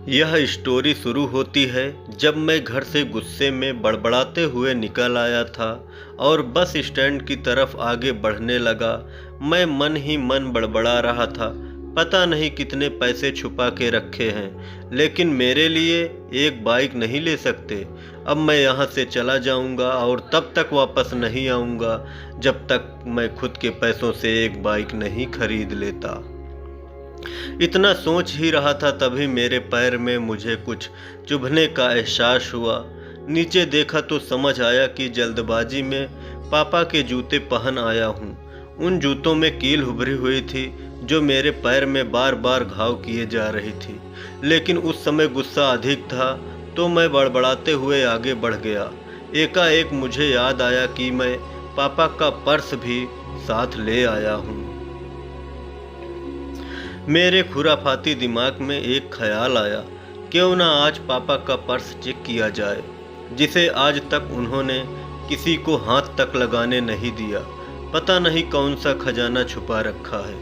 यह स्टोरी शुरू होती है जब मैं घर से गुस्से में बड़बड़ाते हुए निकल आया था और बस स्टैंड की तरफ आगे बढ़ने लगा। मैं मन ही मन बड़बड़ा रहा था, पता नहीं कितने पैसे छुपा के रखे हैं, लेकिन मेरे लिए एक बाइक नहीं ले सकते। अब मैं यहाँ से चला जाऊँगा और तब तक वापस नहीं आऊँगा जब तक मैं खुद के पैसों से एक बाइक नहीं खरीद लेता। इतना सोच ही रहा था तभी मेरे पैर में मुझे कुछ चुभने का एहसास हुआ। नीचे देखा तो समझ आया कि जल्दबाजी में पापा के जूते पहन आया हूँ। उन जूतों में कील उभरी हुई थी जो मेरे पैर में बार बार घाव किए जा रही थी, लेकिन उस समय गुस्सा अधिक था तो मैं बड़बड़ाते हुए आगे बढ़ गया। एकाएक मुझे याद आया कि मैं पापा का पर्स भी साथ ले आया हूँ। मेरे खुराफाती दिमाग में एक ख्याल आया, क्यों ना आज पापा का पर्स चेक किया जाए, जिसे आज तक उन्होंने किसी को हाथ तक लगाने नहीं दिया। पता नहीं कौन सा खजाना छुपा रखा है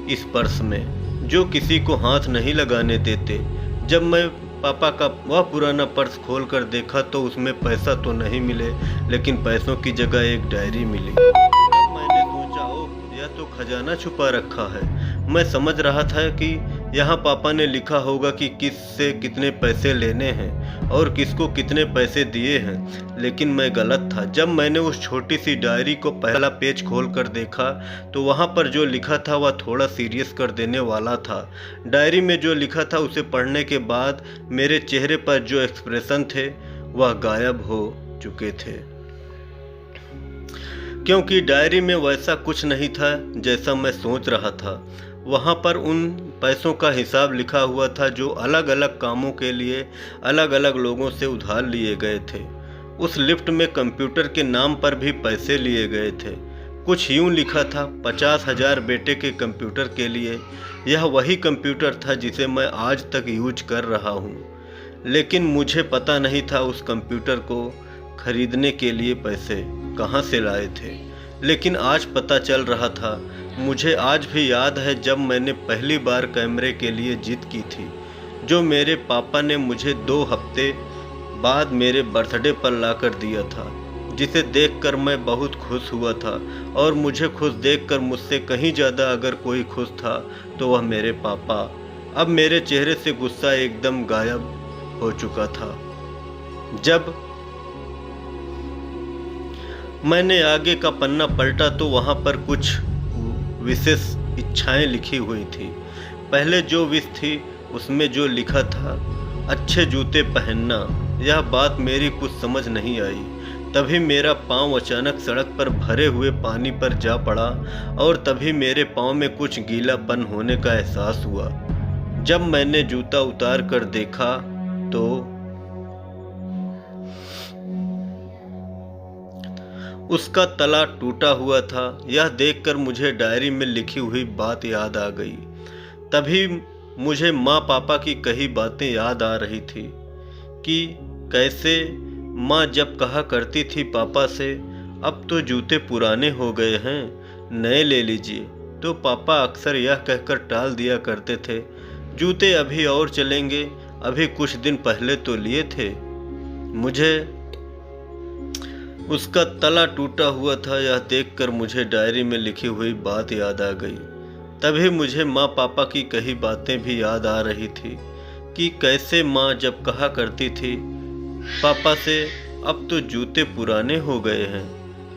इस पर्स में जो किसी को हाथ नहीं लगाने देते। जब मैं पापा का वह पुराना पर्स खोल कर देखा तो उसमें पैसा तो नहीं मिले, लेकिन पैसों की जगह एक डायरी मिली। तब मैंने सोचा, ओह, यह तो खजाना छुपा रखा है। मैं समझ रहा था कि यहाँ पापा ने लिखा होगा कि किस से कितने पैसे लेने हैं और किसको कितने पैसे दिए हैं, लेकिन मैं गलत था। जब मैंने उस छोटी सी डायरी को पहला पेज खोल कर देखा तो वहाँ पर जो लिखा था वह थोड़ा सीरियस कर देने वाला था। डायरी में जो लिखा था उसे पढ़ने के बाद मेरे चेहरे पर जो एक्सप्रेशन थे वह गायब हो चुके थे, क्योंकि डायरी में वैसा कुछ नहीं था जैसा मैं सोच रहा था। वहाँ पर उन पैसों का हिसाब लिखा हुआ था जो अलग अलग कामों के लिए अलग अलग लोगों से उधार लिए गए थे। उस लिफ्ट में कंप्यूटर के नाम पर भी पैसे लिए गए थे। कुछ यूँ लिखा था, 50,000 बेटे के कंप्यूटर के लिए। यह वही कंप्यूटर था जिसे मैं आज तक यूज कर रहा हूँ, लेकिन मुझे पता नहीं था उस कंप्यूटर को खरीदने के लिए पैसे कहाँ से लाए थे। लेकिन आज पता चल रहा था। मुझे आज भी याद है जब मैंने पहली बार कैमरे के लिए जिद की थी, जो मेरे पापा ने मुझे 2 हफ्ते बाद मेरे बर्थडे पर लाकर दिया था, जिसे देखकर मैं बहुत खुश हुआ था। और मुझे खुश देखकर मुझसे कहीं ज़्यादा अगर कोई खुश था तो वह मेरे पापा। अब मेरे चेहरे से गुस्सा एकदम गायब हो चुका था। जब मैंने आगे का पन्ना पलटा तो वहाँ पर कुछ विशेष इच्छाएं लिखी हुई थी। पहले जो विश थी उसमें जो लिखा था, अच्छे जूते पहनना। यह बात मेरी कुछ समझ नहीं आई। तभी मेरा पांव अचानक सड़क पर भरे हुए पानी पर जा पड़ा और तभी मेरे पांव में कुछ गीलापन होने का एहसास हुआ। जब मैंने जूता उतार कर देखा तो उसका तला टूटा हुआ था। यह देखकर मुझे डायरी में लिखी हुई बात याद आ गई। तभी मुझे माँ पापा की कही बातें याद आ रही थी कि कैसे माँ जब कहा करती थी पापा से, अब तो जूते पुराने हो गए हैं, नए ले लीजिए, तो पापा अक्सर यह कहकर टाल दिया करते थे, जूते अभी और चलेंगे, अभी कुछ दिन पहले तो लिए थे। मुझे उसका तला टूटा हुआ था। यह देखकर मुझे डायरी में लिखी हुई बात याद आ गई। तभी मुझे माँ पापा की कही बातें भी याद आ रही थी कि कैसे माँ जब कहा करती थी पापा से, अब तो जूते पुराने हो गए हैं,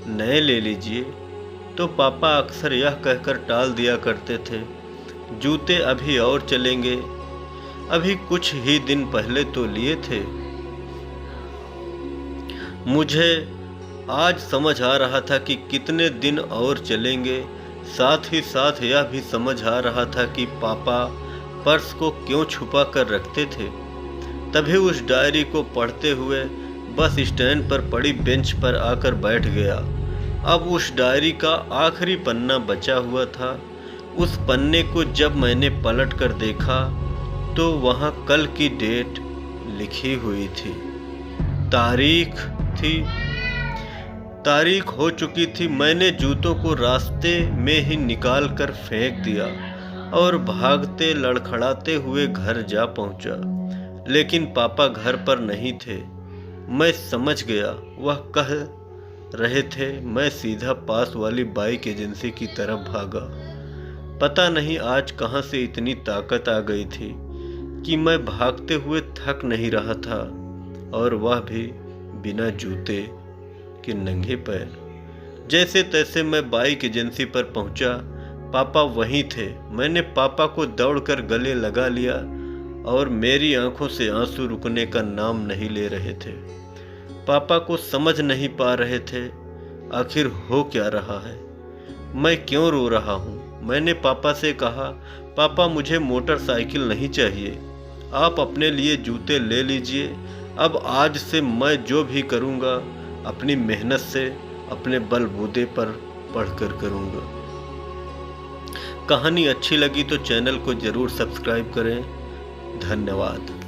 नए ले लीजिए, तो पापा अक्सर यह कहकर टाल दिया करते थे, जूते अभी और चलेंगे, अभी कुछ ही दिन पहले तो लिए थे। मुझे आज समझ आ रहा था कि कितने दिन और चलेंगे। साथ ही साथ यह भी समझ आ रहा था कि पापा पर्स को क्यों छुपा कर रखते थे। तभी उस डायरी को पढ़ते हुए बस स्टैंड पर पड़ी बेंच पर आकर बैठ गया। अब उस डायरी का आखिरी पन्ना बचा हुआ था। उस पन्ने को जब मैंने पलट कर देखा तो वहाँ कल की डेट लिखी हुई थी। तारीख हो चुकी थी। मैंने जूतों को रास्ते में ही निकाल कर फेंक दिया और भागते लड़खड़ाते हुए घर जा पहुंचा। लेकिन पापा घर पर नहीं थे। मैं समझ गया वह कह रहे थे। मैं सीधा पास वाली बाइक एजेंसी की तरफ भागा। पता नहीं आज कहाँ से इतनी ताकत आ गई थी कि मैं भागते हुए थक नहीं रहा था, और वह भी बिना जूते के नंगे पैर। जैसे तैसे मैं बाइक एजेंसी पर पहुंचा। पापा वहीं थे। मैंने पापा को दौड़कर गले लगा लिया और मेरी आंखों से आंसू रुकने का नाम नहीं ले रहे थे। पापा को समझ नहीं पा रहे थे आखिर हो क्या रहा है, मैं क्यों रो रहा हूँ। मैंने पापा से कहा, पापा मुझे मोटरसाइकिल नहीं चाहिए, आप अपने लिए जूते ले लीजिए। अब आज से मैं जो भी करूँगा अपनी मेहनत से अपने बलबूते पर पढ़कर करूँगा। कहानी अच्छी लगी तो चैनल को ज़रूर सब्सक्राइब करें। धन्यवाद।